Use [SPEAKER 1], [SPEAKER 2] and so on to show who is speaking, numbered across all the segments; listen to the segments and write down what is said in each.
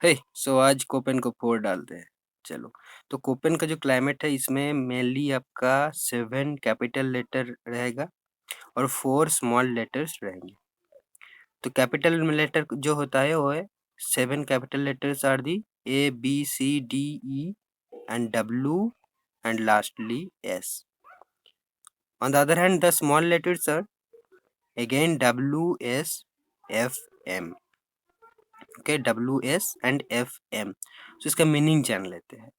[SPEAKER 1] हे सो आज कोपेन को 4 डालते हैं। चलो, तो कोपेन का जो क्लाइमेट है इसमें मेनली आपका 7 कैपिटल लेटर रहेगा और 4 स्मॉल लेटर्स रहेंगे। तो कैपिटल में लेटर जो होता है वो है 7 capital letters are the A B C D E and W and lastly S. On the other hand, the small letters are again W S F M. Okay, W S and F M. So इसका meaning जान लेते हैं।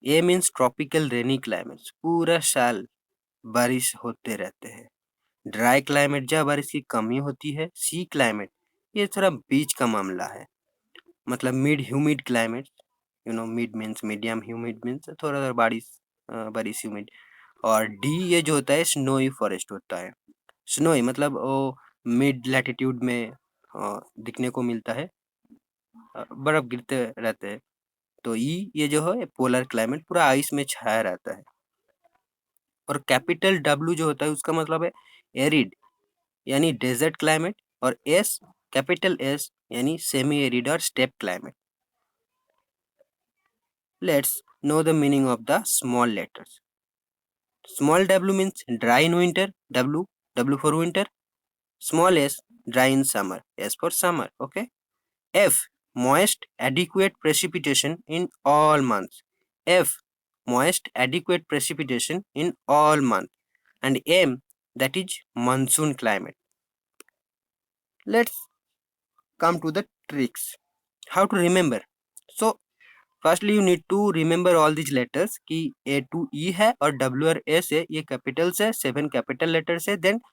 [SPEAKER 1] ए means tropical रेनी climate, पूरा साल बारिश होते रहते हैं। ड्राई क्लाइमेट जहाँ बारिश की कमी होती है। सी क्लाइमेट ये थोड़ा बीच का मामला है, मतलब mid humid climate. Mid means medium, humid means थोड़ा थोड़ा बारिश बारिश ह्यूमिड। और डी ये जो होता है स्नोई फॉरेस्ट होता है। स्नोई मतलब वो मिड लैटिट्यूड में दिखने को मिलता है, बर्फ गिरते रहते हैं। तो ई ये जो है पोलर क्लाइमेट, पूरा आइस में छाया रहता है। और कैपिटल डब्ल्यू जो होता है उसका मतलब है एरिड यानी डेजर्ट क्लाइमेट। और एस कैपिटल एस यानी सेमी एरिड और step climate. Let's know the meaning of the small letters. Small W means dry in winter, W W for winter. Small S dry in summer, S for summer. Okay. F moist adequate precipitation in all months. F moist adequate precipitation in all months. And M that is monsoon climate. Let's come to the tricks. How to remember? So firstly you need to remember all these letters कि A to E है और W और S है, ये capitals है, 7 capital letters है। then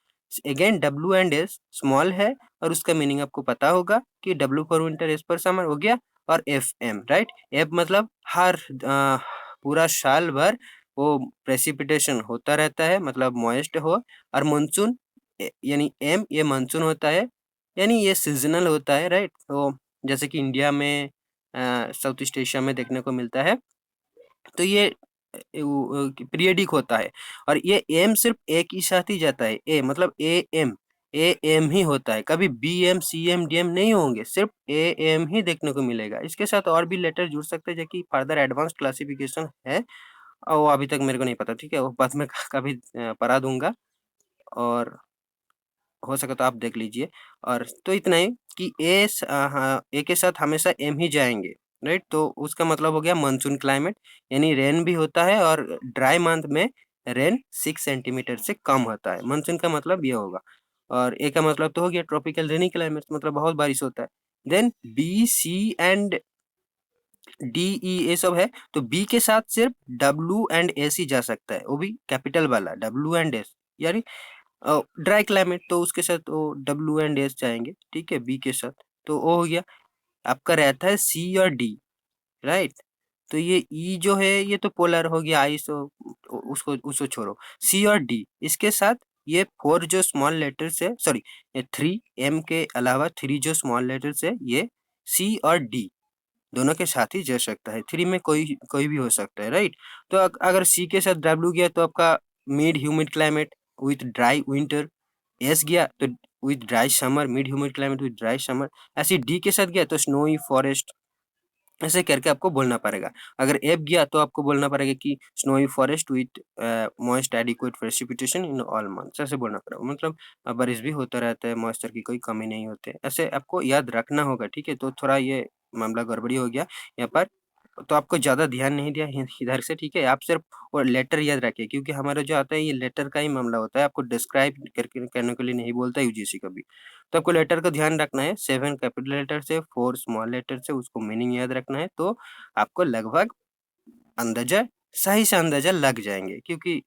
[SPEAKER 1] again W and S small है और उसका मीनिंग आपको पता होगा कि W for winter, S for summer हो गया। और एफ एम, राइट। एफ मतलब हर पूरा साल भर वो प्रेसिपिटेशन होता रहता है, मतलब मॉइस्ट हो। और मानसून यानी एम ये मानसून होता है, यानी ये सीजनल होता है, राइट। तो जैसे कि इंडिया में साउथ ईस्ट एशिया में देखने को मिलता है, तो ये पीरियडिक होता है। और ये एम सिर्फ एक ही साथ ही जाता है, ए मतलब ए एम ही होता है, कभी B M C M D M नहीं होंगे, सिर्फ ए एम ही देखने को मिलेगा। इसके साथ और भी लेटर जुड़ सकते हैं जो कि फर्दर एडवांस क्लासिफिकेशन है, और वो अभी तक मेरे को नहीं पता, ठीक है, वो बाद में कभी पढ़ा दूंगा, और हो सके तो आप देख लीजिए। और तो इतना ही कि हाँ, ए के साथ हमेशा एम ही जाएंगे, राइट। तो उसका मतलब हो गया मानसून क्लाइमेट, यानी रेन भी होता है और ड्राई मंथ में रेन 6 सेंटीमीटर से कम होता है। मानसून का मतलब ये होगा। और ए का मतलब तो हो गया ट्रॉपिकल रेनी क्लाइमेट, मतलब बहुत बारिश होता है। Then B C and D E ये सब है, तो बी के साथ सिर्फ डब्ल्यू एंड एस ही जा सकता है, वो भी कैपिटल वाला डब्ल्यू एंड एस, यानी ड्राई क्लाइमेट, तो उसके साथ वो डब्ल्यू एंड एस जाएंगे, ठीक है, बी के साथ। तो वो हो गया। आपका रहता है सी और डी, राइट। तो ये ई जो है ये तो पोलर हो गया, आइस, उसको उसको छोड़ो। सी और डी इसके साथ ये 4 जो स्मॉल लेटर्स है, सॉरी, ये 3 एम के अलावा 3 जो स्मॉल लेटर्स है, ये सी और डी दोनों के साथ ही जा सकता है। 3 में कोई कोई भी हो सकता है, राइट। तो अगर सी के साथ डब्ल्यू गया तो आपका mid humid climate with dry winter. S गया तो with dry summer, mid humid climate with dry summer. ऐसे डी के साथ गया तो स्नोई फॉरेस्ट, ऐसे करके आपको बोलना पड़ेगा। अगर एफ गया तो आपको बोलना पड़ेगा कि snowy forest with moist adequate precipitation in all months, ऐसे बोलना पड़ेगा। मतलब बारिश भी होता रहता है, मॉइस्चर की कोई कमी नहीं होती, ऐसे आपको याद रखना होगा, ठीक है। तो थोड़ा ये मामला गड़बड़ी हो गया यहाँ पर, तो आपको ज़्यादा ध्यान नहीं दिया इधर से, ठीक है। आप सिर्फ वो लेटर याद रखिए, क्योंकि हमारा जो आता है ये लेटर का ही मामला होता है, आपको डिस्क्राइब करके करने के लिए नहीं बोलता यूजीसी कभी। तो आपको लेटर का ध्यान रखना है, 7 कैपिटल लेटर से 4 स्मॉल लेटर से, उसको मीनिंग याद रखना है, तो आपको लगभग अंदाजा, सही से अंदाजा लग जाएंगे। क्योंकि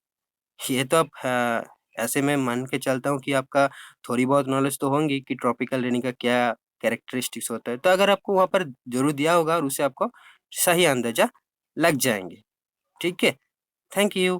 [SPEAKER 1] ये तो आप ऐसे में मान के चलता हूँ कि आपका थोड़ी बहुत नॉलेज तो होंगी कि ट्रॉपिकल रेनी का क्या कैरेक्टरिस्टिक्स होता है। तो अगर आपको वहाँ पर जरूर दिया होगा और उससे आपको सही अंदाजा लग जाएंगे, ठीक है। Thank you.